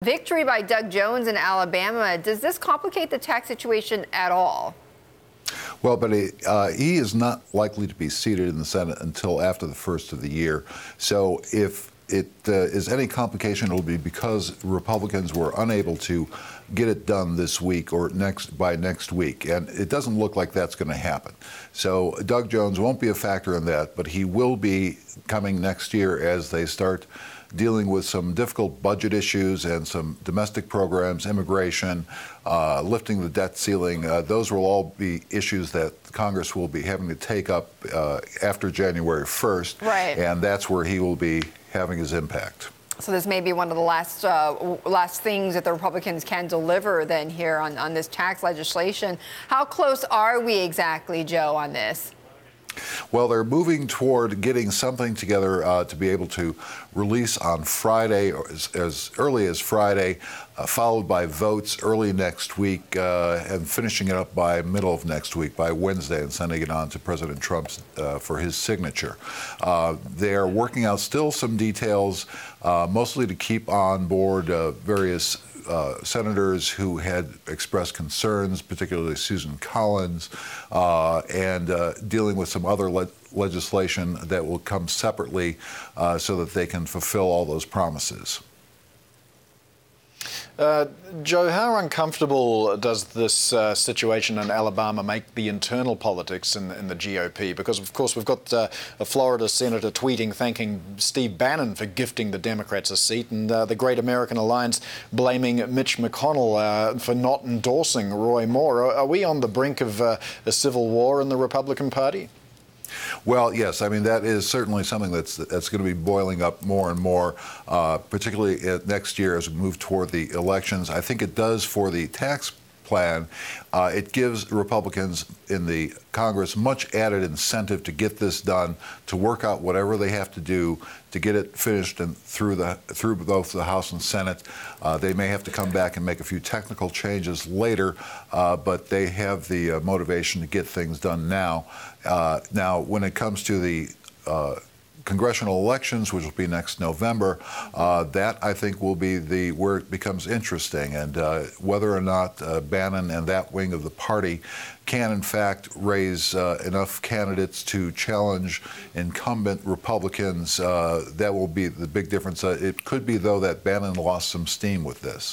Victory by Doug Jones in Alabama. Does this complicate the tax situation at all? Well, but he is not likely to be seated in the Senate until after the first of the year. So if it is any complication, it'll be because Republicans were unable to get it done this week or by next week. And it doesn't look like that's going to happen. So Doug Jones won't be a factor in that, but he will be coming next year as they start dealing with some difficult budget issues and some domestic programs, immigration, lifting the debt ceiling. Those will all be issues that Congress will be having to take up after January 1st. Right. And that's where he will be having his impact. So this may be one of the last things that the Republicans can deliver then here on this tax legislation. How close are we exactly, Joe, on this? Well, they're moving toward getting something together to be able to release on Friday, or as early as Friday, followed by votes early next week, and finishing it up by middle of next week, by Wednesday, and sending it on to President Trump for his signature. They are working out still some details, mostly to keep on board various senators who had expressed concerns, particularly Susan Collins, and dealing with some other legislation that will come separately so that they can fulfill all those promises. Joe, how uncomfortable does this situation in Alabama make the internal politics in the GOP? Because, of course, we've got a Florida senator tweeting thanking Steve Bannon for gifting the Democrats a seat, and the Great American Alliance blaming Mitch McConnell for not endorsing Roy Moore. Are we on the brink of a civil war in the Republican Party? Well, yes. I mean, that is certainly something that's going to be boiling up more and more, particularly next year as we move toward the elections. I think it does for the tax plan. It gives Republicans in the Congress much added incentive to get this done, to work out whatever they have to do to get it finished and through both the House and Senate. They may have to come back and make a few technical changes later, but they have the motivation to get things done now. Now, when it comes to the congressional elections, which will be next November, that I think will be where it becomes interesting, and whether or not Bannon and that wing of the party can in fact raise enough candidates to challenge incumbent Republicans, that will be the big difference. It could be, though, that Bannon lost some steam with this.